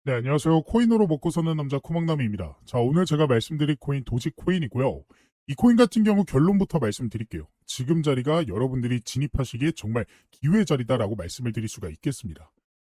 네, 안녕하세요. 코인으로 먹고 사는 남자 코막남입니다. 자, 오늘 제가 말씀드릴 코인 도지코인이고요. 이 코인 같은 경우 결론부터 말씀드릴게요. 지금 자리가 여러분들이 진입하시기에 정말 기회 자리다라고 말씀을 드릴 수가 있겠습니다.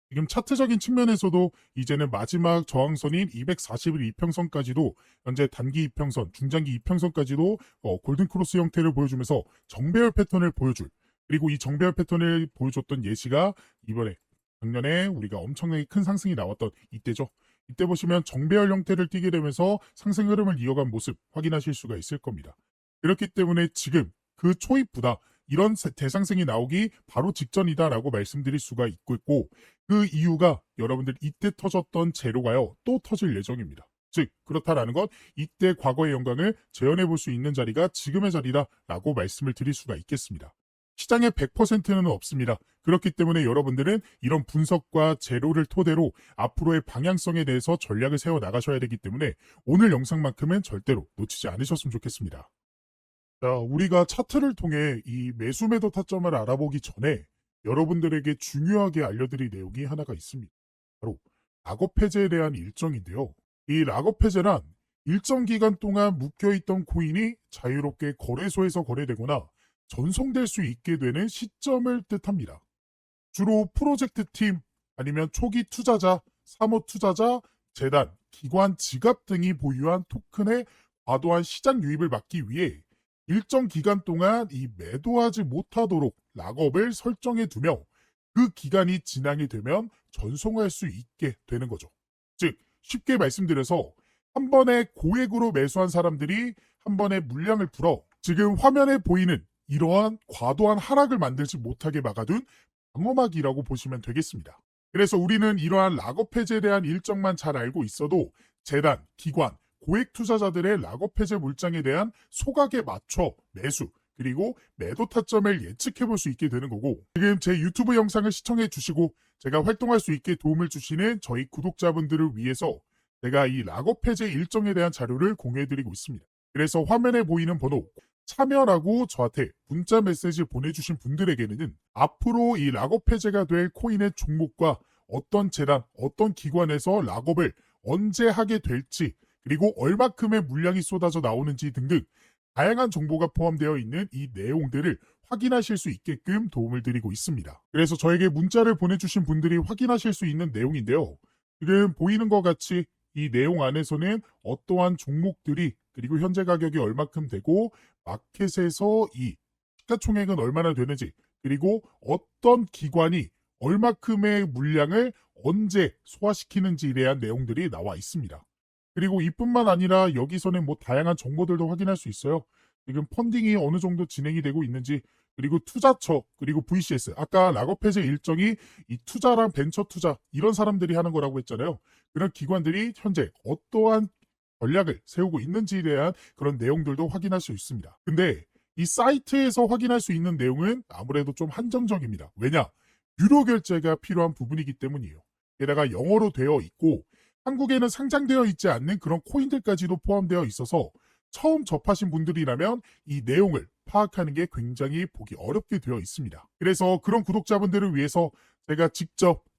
지금 차트적인 측면에서도 이제는 마지막 저항선인 240일 이평선까지도 현재 단기 이평선, 중장기 이평선까지도 골든크로스 형태를 보여주면서 정배열 패턴을 보여줄, 그리고 이 정배열 패턴을 보여줬던 예시가 이번에 작년에 우리가 엄청나게 큰 상승이 나왔던 이때죠. 이때 보시면 정배열 형태를 띠게 되면서 상승 흐름을 이어간 모습 확인하실 수가 있을 겁니다. 그렇기 때문에 지금 그 초입부다, 이런 대상승이 나오기 바로 직전이다라고 말씀드릴 수가 있고, 그 이유가 여러분들 이때 터졌던 재료가요 또 터질 예정입니다. 즉 그렇다라는 건 이때 과거의 영광을 재현해 볼 수 있는 자리가 지금의 자리다라고 말씀을 드릴 수가 있겠습니다. 시장의 100%는 없습니다. 그렇기 때문에 여러분들은 이런 분석과 재료를 토대로 앞으로의 방향성에 대해서 전략을 세워 나가셔야 되기 때문에 오늘 영상만큼은 절대로 놓치지 않으셨으면 좋겠습니다. 자, 우리가 차트를 통해 이 매수 매도 타점을 알아보기 전에 여러분들에게 중요하게 알려드릴 내용이 하나가 있습니다. 바로 락업 해제에 대한 일정인데요. 이 락업 해제란 일정 기간 동안 묶여있던 코인이 자유롭게 거래소에서 거래되거나 전송될 수 있게 되는 시점을 뜻합니다. 주로 프로젝트 팀, 아니면 초기 투자자, 사모 투자자, 재단, 기관, 지갑 등이 보유한 토큰의 과도한 시장 유입을 막기 위해 일정 기간 동안 이 매도하지 못하도록 락업을 설정해 두며 그 기간이 지나게 되면 전송할 수 있게 되는 거죠. 즉 쉽게 말씀드려서 한 번에 고액으로 매수한 사람들이 한 번에 물량을 풀어 지금 화면에 보이는 이러한 과도한 하락을 만들지 못하게 막아둔 방어막이라고 보시면 되겠습니다. 그래서 우리는 이러한 락업 해제에 대한 일정만 잘 알고 있어도 재단, 기관, 고액 투자자들의 락업 해제 물량에 대한 소각에 맞춰 매수, 그리고 매도 타점을 예측해 볼 수 있게 되는 거고, 지금 제 유튜브 영상을 시청해 주시고 제가 활동할 수 있게 도움을 주시는 저희 구독자분들을 위해서 제가 이 락업 해제 일정에 대한 자료를 공유해 드리고 있습니다. 그래서 화면에 보이는 번호 참여라고 저한테 문자 메시지 보내주신 분들에게는 앞으로 이 락업 해제가 될 코인의 종목과 어떤 재단, 어떤 기관에서 락업을 언제 하게 될지, 그리고 얼마큼의 물량이 쏟아져 나오는지 등등 다양한 정보가 포함되어 있는 이 내용들을 확인하실 수 있게끔 도움을 드리고 있습니다. 그래서 저에게 문자를 보내주신 분들이 확인하실 수 있는 내용인데요. 지금 보이는 것 같이 이 내용 안에서는 어떠한 종목들이, 그리고 현재 가격이 얼마큼 되고 마켓에서 이 시가총액은 얼마나 되는지, 그리고 어떤 기관이 얼마큼의 물량을 언제 소화시키는지에 대한 내용들이 나와 있습니다. 그리고 이뿐만 아니라 여기서는 뭐 다양한 정보들도 확인할 수 있어요. 지금 펀딩이 어느 정도 진행이 되고 있는지, 그리고 투자처, 그리고 VCS, 아까 락업 해제 일정이 이 투자랑 벤처 투자 이런 사람들이 하는 거라고 했잖아요. 그런 기관들이 현재 어떠한 전략을 세우고 있는지에 대한 그런 내용들도 확인할 수 있습니다. 근데 이 사이트에서 확인할 수 있는 내용은 아무래도 좀 한정적입니다. 왜냐? 유료 결제가 필요한 부분이기 때문이에요. 게다가 영어로 되어 있고 한국에는 상장되어 있지 않는 그런 코인들까지도 포함되어 있어서 처음 접하신 분들이라면 이 내용을 파악하는 게 굉장히 보기 어렵게 되어 있습니다. 그래서 그런 구독자분들을 위해서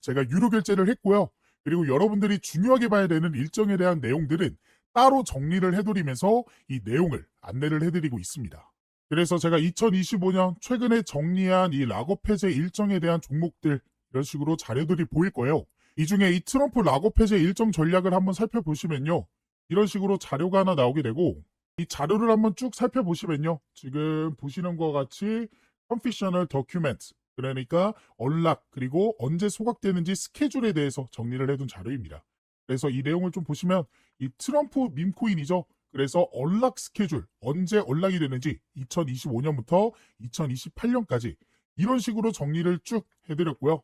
제가 유료 결제를 했고요. 그리고 여러분들이 중요하게 봐야 되는 일정에 대한 내용들은 따로 정리를 해드리면서 이 내용을 안내를 해드리고 있습니다. 그래서 제가 2025년 최근에 정리한 이 락업 해제 일정에 대한 종목들, 이런 식으로 자료들이 보일 거예요. 이 중에 이 트럼프 락업 해제 일정 전략을 한번 살펴보시면요, 이런 식으로 자료가 하나 나오게 되고, 이 자료를 한번 쭉 살펴보시면요, 지금 보시는 것 같이 컨피셔널 더큐멘트, 그러니까 언락, 그리고 언제 소각되는지 스케줄에 대해서 정리를 해둔 자료입니다. 그래서 이 내용을 좀 보시면 이 트럼프 밈코인이죠. 그래서 언락 스케줄, 언제 언락이 되는지 2025년부터 2028년까지 이런 식으로 정리를 쭉 해드렸고요.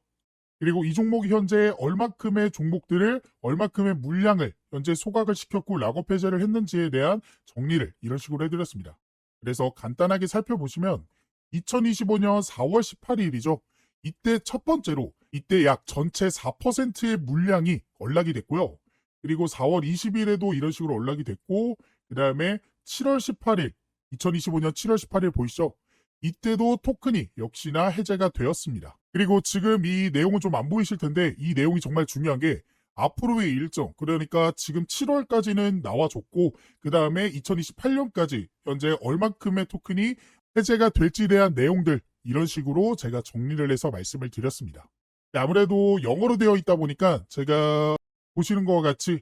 그리고 이 종목이 현재 얼마큼의 종목들을, 얼마큼의 물량을 현재 소각을 시켰고 락업 해제를 했는지에 대한 정리를 이런 식으로 해드렸습니다. 그래서 간단하게 살펴보시면 2025년 4월 18일이죠. 이때 첫 번째로 이때 약 전체 4%의 물량이 언락이 됐고요. 그리고 4월 20일에도 이런 식으로 언락이 됐고, 그 다음에 7월 18일, 2025년 7월 18일 보이시죠? 이때도 토큰이 역시나 해제가 되었습니다. 그리고 지금 이 내용은 좀 안 보이실 텐데 이 내용이 정말 중요한 게 앞으로의 일정, 그러니까 지금 7월까지는 나와줬고 그 다음에 2028년까지 현재 얼만큼의 토큰이 해제가 될지에 대한 내용들, 이런 식으로 제가 정리를 해서 말씀을 드렸습니다. 아무래도 영어로 되어 있다 보니까 제가 보시는 것과 같이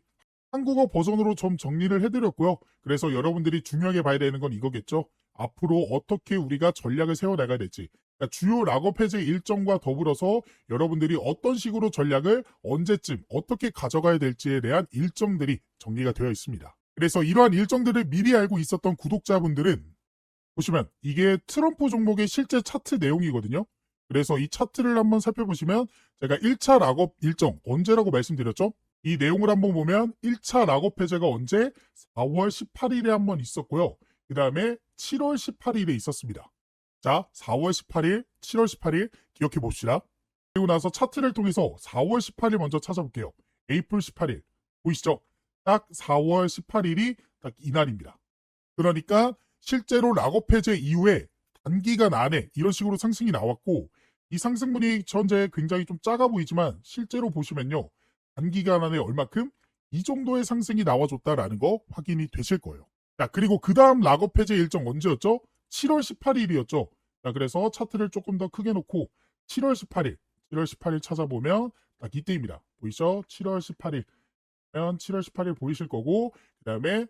한국어 버전으로 좀 정리를 해드렸고요. 그래서 여러분들이 중요하게 봐야 되는 건 이거겠죠. 앞으로 어떻게 우리가 전략을 세워나가야 될지, 그러니까 주요 락업 해제 일정과 더불어서 여러분들이 어떤 식으로 전략을 언제쯤 어떻게 가져가야 될지에 대한 일정들이 정리가 되어 있습니다. 그래서 이러한 일정들을 미리 알고 있었던 구독자분들은 보시면 이게 트럼프 종목의 실제 차트 내용이거든요. 그래서 이 차트를 한번 살펴보시면 제가 1차 락업 일정 언제라고 말씀드렸죠? 이 내용을 한번 보면 1차 락업 해제가 언제? 4월 18일에 한번 있었고요. 그 다음에 7월 18일에 있었습니다. 자, 4월 18일, 7월 18일 기억해 봅시다. 그리고 나서 차트를 통해서 4월 18일 먼저 찾아볼게요. 에이플 18일 보이시죠? 딱 4월 18일이 딱 이날입니다. 그러니까 실제로 락업 해제 이후에 단기간 안에 이런 식으로 상승이 나왔고, 이 상승분이 현재 굉장히 좀 작아 보이지만 실제로 보시면요, 단기간 안에 얼마큼 이 정도의 상승이 나와줬다라는 거 확인이 되실 거예요. 자, 그리고 그 다음 락업 해제 일정 언제였죠? 7월 18일이었죠. 자, 그래서 차트를 조금 더 크게 놓고 7월 18일 찾아보면 딱 이때입니다. 보이죠? 7월 18일. 7월 18일 보이실 거고, 그 다음에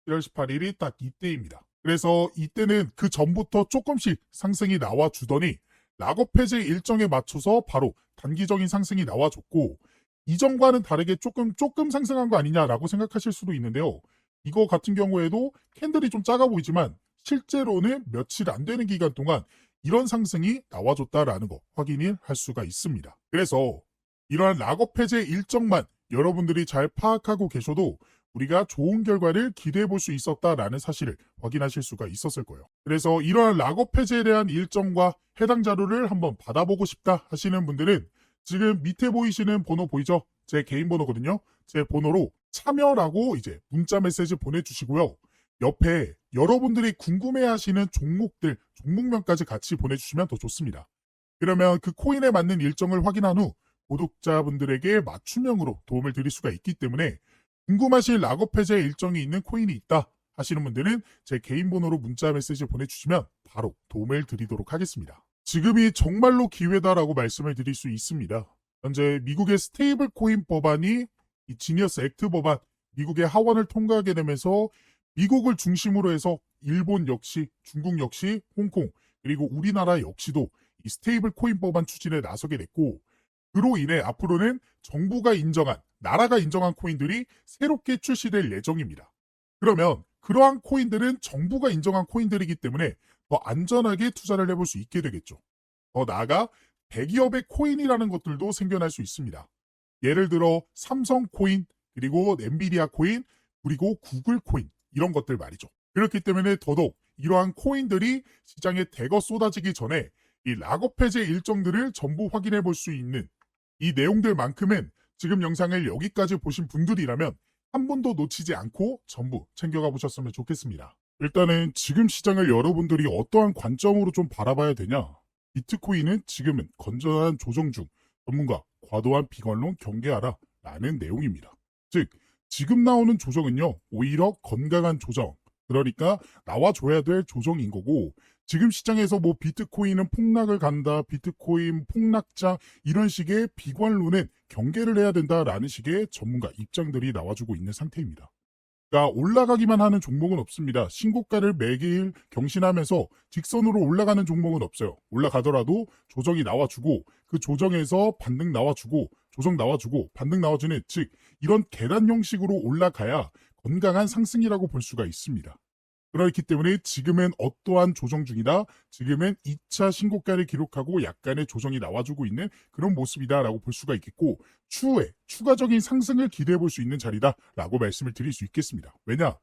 7월 18일이 딱 이때입니다. 그래서 이때는 그 전부터 조금씩 상승이 나와주더니 락업 해제 일정에 맞춰서 바로 단기적인 상승이 나와줬고, 이전과는 다르게 조금 상승한 거 아니냐라고 생각하실 수도 있는데요. 이거 같은 경우에도 캔들이 좀 작아 보이지만 실제로는 며칠 안 되는 기간 동안 이런 상승이 나와줬다라는 거 확인을 할 수가 있습니다. 그래서 이러한 락업 해제 일정만 여러분들이 잘 파악하고 계셔도 우리가 좋은 결과를 기대해 볼 수 있었다라는 사실을 확인하실 수가 있었을 거예요. 그래서 이러한 락업 해제에 대한 일정과 해당 자료를 한번 받아보고 싶다 하시는 분들은 지금 밑에 보이시는 번호 보이죠? 제 개인 번호거든요. 제 번호로 참여라고 이제 문자 메시지 보내주시고요. 옆에 여러분들이 궁금해하시는 종목들, 종목명까지 같이 보내주시면 더 좋습니다. 그러면 그 코인에 맞는 일정을 확인한 후 구독자분들에게 맞춤형으로 도움을 드릴 수가 있기 때문에 궁금하신 락업 해제 일정이 있는 코인이 있다 하시는 분들은 제 개인 번호로 문자 메시지 보내주시면 바로 도움을 드리도록 하겠습니다. 지금이 정말로 기회다라고 말씀을 드릴 수 있습니다. 현재 미국의 스테이블 코인 법안이 이 지니어스 액트 법안, 미국의 하원을 통과하게 되면서 미국을 중심으로 해서 일본 역시, 중국 역시, 홍콩, 그리고 우리나라 역시도 이 스테이블 코인 법안 추진에 나서게 됐고, 그로 인해 앞으로는 정부가 인정한, 나라가 인정한 코인들이 새롭게 출시될 예정입니다. 그러면 그러한 코인들은 정부가 인정한 코인들이기 때문에 더 안전하게 투자를 해볼 수 있게 되겠죠. 더 나아가 대기업의 코인이라는 것들도 생겨날 수 있습니다. 예를 들어 삼성 코인, 그리고 엔비디아 코인, 그리고 구글 코인, 이런 것들 말이죠. 그렇기 때문에 더더욱 이러한 코인들이 시장에 대거 쏟아지기 전에 이 락업 해제 일정들을 전부 확인해 볼 수 있는 이 내용들만큼은 지금 영상을 여기까지 보신 분들이라면 한 번도 놓치지 않고 전부 챙겨가 보셨으면 좋겠습니다. 일단은 지금 시장을 여러분들이 어떠한 관점으로 좀 바라봐야 되냐? 비트코인은 지금은 건전한 조정 중, 전문가 과도한 비관론 경계하라 라는 내용입니다. 즉 지금 나오는 조정은요, 오히려 건강한 조정, 그러니까 나와줘야 될 조정인 거고, 지금 시장에서 뭐 비트코인은 폭락을 간다, 비트코인 폭락장, 이런 식의 비관론은 경계를 해야 된다라는 식의 전문가 입장들이 나와주고 있는 상태입니다. 그러니까 올라가기만 하는 종목은 없습니다. 신고가를 매일 경신하면서 직선으로 올라가는 종목은 없어요. 올라가더라도 조정이 나와주고, 그 조정에서 반등 나와주고, 조정 나와주고, 반등 나와주는, 즉 이런 계단 형식으로 올라가야 건강한 상승이라고 볼 수가 있습니다. 그렇기 때문에 지금은 어떠한 조정 중이다, 지금은 2차 신고가를 기록하고 약간의 조정이 나와주고 있는 그런 모습이다라고 볼 수가 있겠고, 추후에 추가적인 상승을 기대해 볼 수 있는 자리다라고 말씀을 드릴 수 있겠습니다. 왜냐?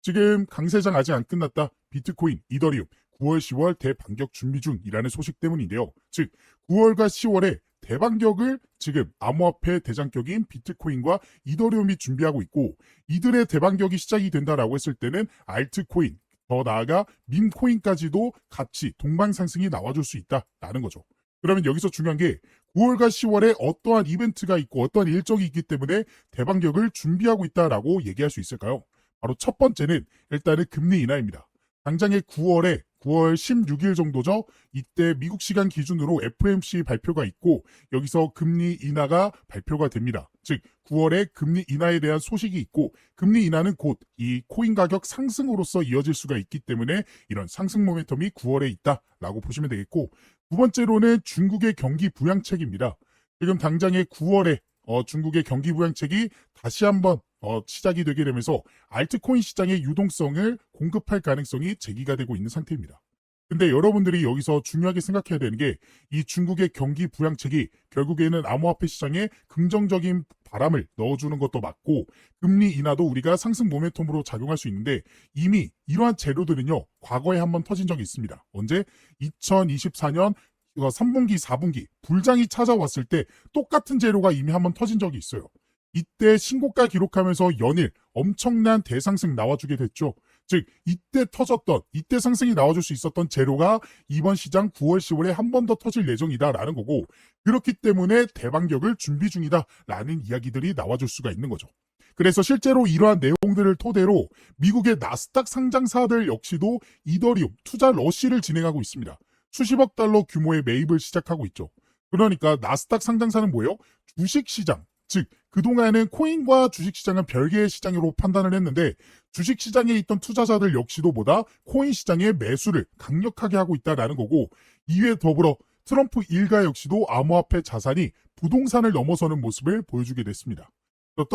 지금 강세장 아직 안 끝났다. 비트코인, 이더리움 9월, 10월 대반격 준비 중이라는 소식 때문인데요. 즉 9월과 10월에 대반격을 지금 암호화폐 대장격인 비트코인과 이더리움이 준비하고 있고, 이들의 대반격이 시작이 된다라고 했을 때는 알트코인, 더 나아가 밈코인까지도 같이 동방상승이 나와줄 수 있다라는 거죠. 그러면 여기서 중요한 게 9월과 10월에 어떠한 이벤트가 있고 어떠한 일정이 있기 때문에 대반격을 준비하고 있다라고 얘기할 수 있을까요? 바로 첫 번째는 일단은 금리 인하입니다. 당장의 9월 16일 정도죠. 이때 미국 시간 기준으로 FOMC 발표가 있고 여기서 금리 인하가 발표가 됩니다. 즉 9월에 금리 인하에 대한 소식이 있고 금리 인하는 곧 이 코인 가격 상승으로서 이어질 수가 있기 때문에 이런 상승 모멘텀이 9월에 있다라고 보시면 되겠고 두 번째로는 중국의 경기 부양책입니다. 지금 당장의 9월에 중국의 경기 부양책이 다시 한번 시작이 되게 되면서 알트코인 시장의 유동성을 공급할 가능성이 제기가 되고 있는 상태입니다. 근데 여러분들이 여기서 중요하게 생각해야 되는 게 이 중국의 경기 부양책이 결국에는 암호화폐 시장에 긍정적인 바람을 넣어주는 것도 맞고 금리 인하도 우리가 상승 모멘텀으로 작용할 수 있는데 이미 이러한 재료들은요 과거에 한번 터진 적이 있습니다. 언제? 2024년 3분기, 4분기 불장이 찾아왔을 때 똑같은 재료가 이미 한번 터진 적이 있어요. 이때 신고가 기록하면서 연일 엄청난 대상승 나와주게 됐죠. 즉 이때 터졌던 이때 상승이 나와줄 수 있었던 재료가 이번 시장 9월 10월에 한 번 더 터질 예정이다라는 거고 그렇기 때문에 대반격을 준비 중이다라는 이야기들이 나와줄 수가 있는 거죠. 그래서 실제로 이러한 내용들을 토대로 미국의 나스닥 상장사들 역시도 이더리움 투자 러시를 진행하고 있습니다. 수십억 달러 규모의 매입을 시작하고 있죠. 그러니까 나스닥 상장사는 뭐예요? 주식시장. 즉 그동안은 코인과 주식시장은 별개의 시장으로 판단을 했는데 주식시장에 있던 투자자들 역시도 보다 코인 시장의 매수를 강력하게 하고 있다는 거고 이에 더불어 트럼프 일가 역시도 암호화폐 자산이 부동산을 넘어서는 모습을 보여주게 됐습니다.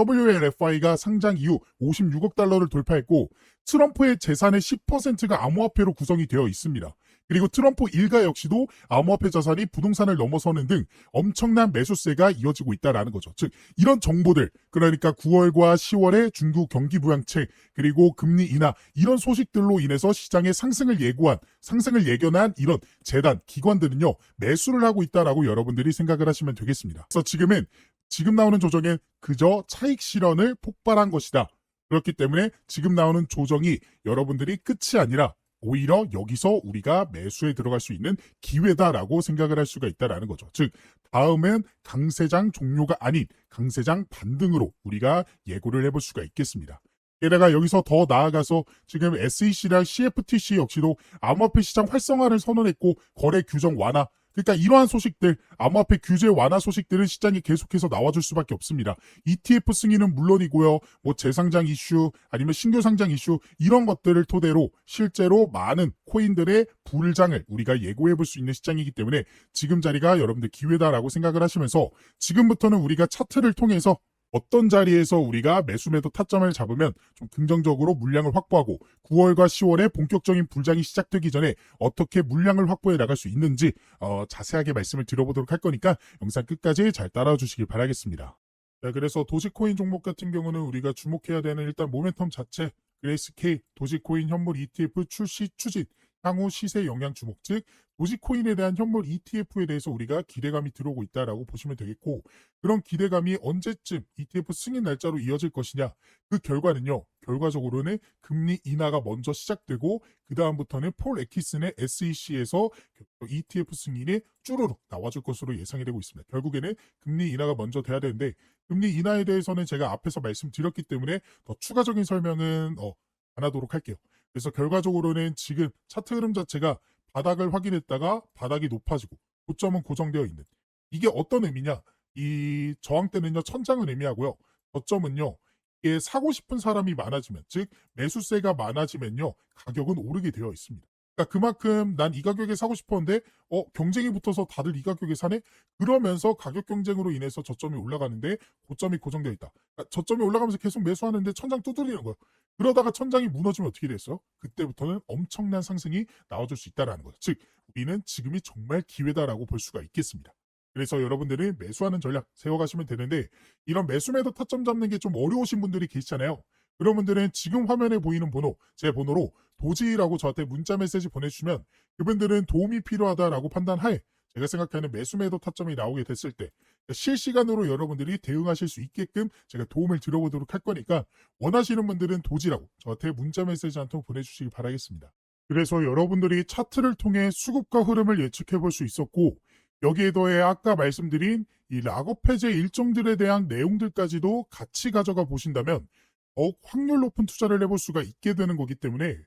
WLFI가 상장 이후 56억 달러를 돌파했고 트럼프의 재산의 10%가 암호화폐로 구성이 되어 있습니다. 그리고 트럼프 일가 역시도 암호화폐 자산이 부동산을 넘어서는 등 엄청난 매수세가 이어지고 있다는 거죠. 즉 이런 정보들 그러니까 9월과 10월에 중국 경기 부양책 그리고 금리 인하 이런 소식들로 인해서 시장의 상승을 예견한 이런 재단 기관들은요 매수를 하고 있다라고 여러분들이 생각을 하시면 되겠습니다. 그래서 지금 나오는 조정엔 그저 차익 실현을 폭발한 것이다. 그렇기 때문에 지금 나오는 조정이 여러분들이 끝이 아니라 오히려 여기서 우리가 매수에 들어갈 수 있는 기회다라고 생각을 할 수가 있다라는 거죠. 즉 다음은 강세장 종료가 아닌 강세장 반등으로 우리가 예고를 해볼 수가 있겠습니다. 게다가 여기서 더 나아가서 지금 SEC랑 CFTC 역시도 암호화폐 시장 활성화를 선언했고 거래 규정 완화 그러니까 이러한 소식들, 암호화폐 규제 완화 소식들은 시장에 계속해서 나와줄 수밖에 없습니다. ETF 승인은 물론이고요. 뭐 재상장 이슈 아니면 신규 상장 이슈 이런 것들을 토대로 실제로 많은 코인들의 불장을 우리가 예고해 볼 수 있는 시장이기 때문에 지금 자리가 여러분들 기회다라고 생각을 하시면서 지금부터는 우리가 차트를 통해서 어떤 자리에서 우리가 매수 매도 타점을 잡으면 좀 긍정적으로 물량을 확보하고 9월과 10월에 본격적인 불장이 시작되기 전에 어떻게 물량을 확보해 나갈 수 있는지 자세하게 말씀을 드려보도록 할 거니까 영상 끝까지 잘 따라와 주시길 바라겠습니다. 자, 그래서 도지코인 종목 같은 경우는 우리가 주목해야 되는 일단 모멘텀 자체, 그레이스케일, 도지코인 현물 ETF 출시 추진, 향후 시세 영향 주목, 즉 도지코인에 대한 현물 ETF에 대해서 우리가 기대감이 들어오고 있다라고 보시면 되겠고 그런 기대감이 언제쯤 ETF 승인 날짜로 이어질 것이냐 그 결과는요 결과적으로는 금리 인하가 먼저 시작되고 그 다음부터는 폴 애키슨의 SEC에서 ETF 승인이 쭈루룩 나와줄 것으로 예상이 되고 있습니다. 결국에는 금리 인하가 먼저 돼야 되는데 금리 인하에 대해서는 제가 앞에서 말씀드렸기 때문에 더 추가적인 설명은 안 하도록 할게요. 그래서 결과적으로는 지금 차트 흐름 자체가 바닥을 확인했다가 바닥이 높아지고 고점은 고정되어 있는 이게 어떤 의미냐 이 저항대는요 천장을 의미하고요 저점은요 이게 사고 싶은 사람이 많아지면 즉 매수세가 많아지면요 가격은 오르게 되어 있습니다. 그러니까 그만큼 난 이 가격에 사고 싶었는데 경쟁이 붙어서 다들 이 가격에 사네 그러면서 가격 경쟁으로 인해서 저점이 올라가는데 고점이 고정되어 있다. 그러니까 저점이 올라가면서 계속 매수하는데 천장 두드리는 거예요. 그러다가 천장이 무너지면 어떻게 됐어요? 그때부터는 엄청난 상승이 나와줄 수 있다는 거죠. 즉 우리는 지금이 정말 기회다라고 볼 수가 있겠습니다. 그래서 여러분들은 매수하는 전략 세워가시면 되는데 이런 매수 매도 타점 잡는 게 좀 어려우신 분들이 계시잖아요. 그런 분들은 지금 화면에 보이는 번호, 제 번호로 도지라고 저한테 문자 메시지 보내주시면 그분들은 도움이 필요하다라고 판단하에 제가 생각하는 매수 매도 타점이 나오게 됐을 때 실시간으로 여러분들이 대응하실 수 있게끔 제가 도움을 드려보도록 할 거니까 원하시는 분들은 도지라고 저한테 문자 메시지 한 통 보내주시기 바라겠습니다. 그래서 여러분들이 차트를 통해 수급과 흐름을 예측해 볼 수 있었고 여기에 더해 아까 말씀드린 이 락업 해제 일정들에 대한 내용들까지도 같이 가져가 보신다면 더욱 확률 높은 투자를 해볼 수가 있게 되는 거기 때문에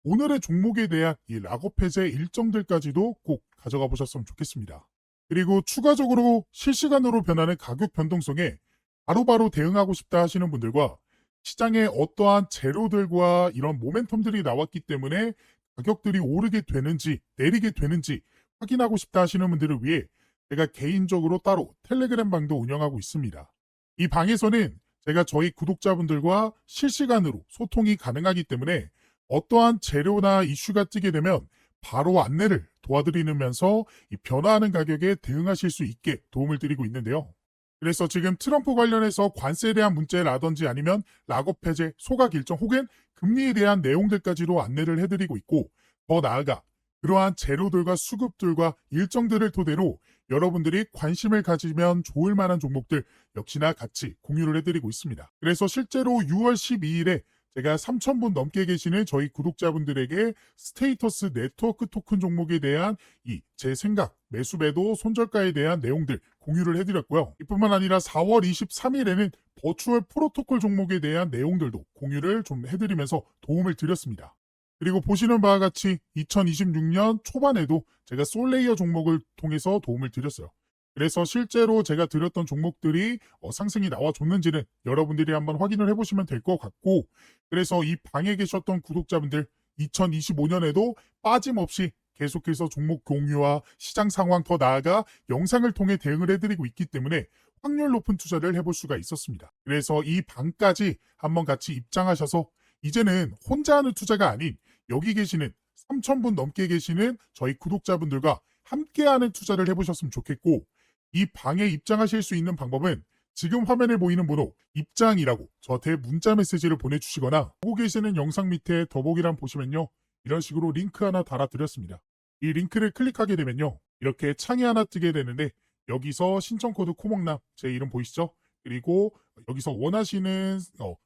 오늘의 종목에 대한 이 락업 해제 일정들까지도 꼭 가져가 보셨으면 좋겠습니다. 그리고 추가적으로 실시간으로 변하는 가격 변동성에 바로바로 대응하고 싶다 하시는 분들과 시장에 어떠한 재료들과 이런 모멘텀들이 나왔기 때문에 가격들이 오르게 되는지 내리게 되는지 확인하고 싶다 하시는 분들을 위해 제가 개인적으로 따로 텔레그램 방도 운영하고 있습니다. 이 방에서는 제가 저희 구독자분들과 실시간으로 소통이 가능하기 때문에 어떠한 재료나 이슈가 뜨게 되면 바로 안내를 도와드리면서 이 변화하는 가격에 대응하실 수 있게 도움을 드리고 있는데요. 그래서 지금 트럼프 관련해서 관세에 대한 문제라든지 아니면 락업 해제, 소각 일정 혹은 금리에 대한 내용들까지도 안내를 해드리고 있고 더 나아가 그러한 재료들과 수급들과 일정들을 토대로 여러분들이 관심을 가지면 좋을 만한 종목들 역시나 같이 공유를 해드리고 있습니다. 그래서 실제로 6월 12일에 제가 3,000분 넘게 계시는 저희 구독자분들에게 스테이터스 네트워크 토큰 종목에 대한 이 제 생각, 매수매도, 손절가에 대한 내용들 공유를 해드렸고요. 이뿐만 아니라 4월 23일에는 버추얼 프로토콜 종목에 대한 내용들도 공유를 좀 해드리면서 도움을 드렸습니다. 그리고 보시는 바와 같이 2026년 초반에도 제가 솔레이어 종목을 통해서 도움을 드렸어요. 그래서 실제로 제가 드렸던 종목들이 상승이 나와줬는지는 여러분들이 한번 확인을 해보시면 될 것 같고, 그래서 이 방에 계셨던 구독자분들 2025년에도 빠짐없이 계속해서 종목 공유와 시장 상황 더 나아가 영상을 통해 대응을 해드리고 있기 때문에 확률 높은 투자를 해볼 수가 있었습니다. 그래서 이 방까지 한번 같이 입장하셔서 이제는 혼자 하는 투자가 아닌 여기 계시는 3,000분 넘게 계시는 저희 구독자분들과 함께하는 투자를 해보셨으면 좋겠고, 이 방에 입장하실 수 있는 방법은 지금 화면에 보이는 번호 입장이라고 저한테 문자 메시지를 보내주시거나 보고 계시는 영상 밑에 더보기란 보시면요. 이런 식으로 링크 하나 달아드렸습니다. 이 링크를 클릭하게 되면요. 이렇게 창이 하나 뜨게 되는데 여기서 신청코드 코목남 제 이름 보이시죠? 그리고 여기서 원하시는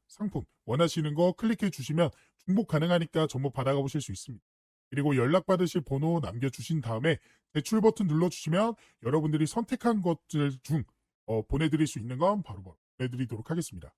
상품 원하시는 거 클릭해 주시면 중복 가능하니까 전부 받아가 보실 수 있습니다. 그리고 연락받으실 번호 남겨주신 다음에 대출 버튼 눌러주시면 여러분들이 선택한 것들 중 보내드릴 수 있는 건 바로 보내드리도록 하겠습니다.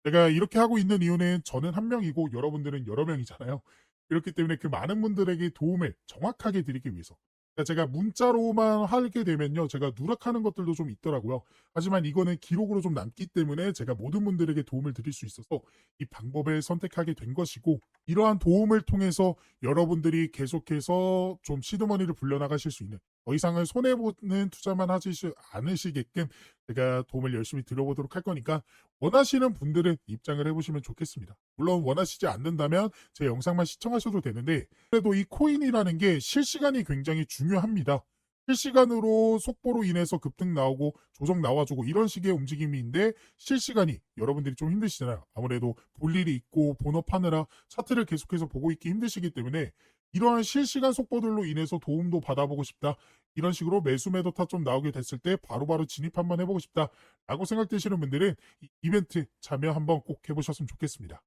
제가 이렇게 하고 있는 이유는 저는 한 명이고 여러분들은 여러 명이잖아요. 그렇기 때문에 그 많은 분들에게 도움을 정확하게 드리기 위해서. 그러니까 제가 문자로만 하게 되면요. 제가 누락하는 것들도 좀 있더라고요. 하지만 이거는 기록으로 좀 남기 때문에 제가 모든 분들에게 도움을 드릴 수 있어서 이 방법을 선택하게 된 것이고, 이러한 도움을 통해서 여러분들이 계속해서 좀 시드머니를 불려나가실 수 있는, 더 이상은 손해보는 투자만 하지 않으시게끔 제가 도움을 열심히 드려보도록 할 거니까 원하시는 분들은 입장을 해보시면 좋겠습니다. 물론 원하시지 않는다면 제 영상만 시청하셔도 되는데, 그래도 이 코인이라는 게 실시간이 굉장히 중요합니다. 실시간으로 속보로 인해서 급등 나오고 조정 나와주고 이런 식의 움직임인데 실시간이 여러분들이 좀 힘드시잖아요. 아무래도 볼 일이 있고 본업하느라 차트를 계속해서 보고 있기 힘드시기 때문에 이러한 실시간 속보들로 인해서 도움도 받아보고 싶다. 이런 식으로 매수 매도타 좀 나오게 됐을 때 바로바로 진입 한번 해보고 싶다 라고 생각되시는 분들은 이 이벤트 참여 한번 꼭 해보셨으면 좋겠습니다.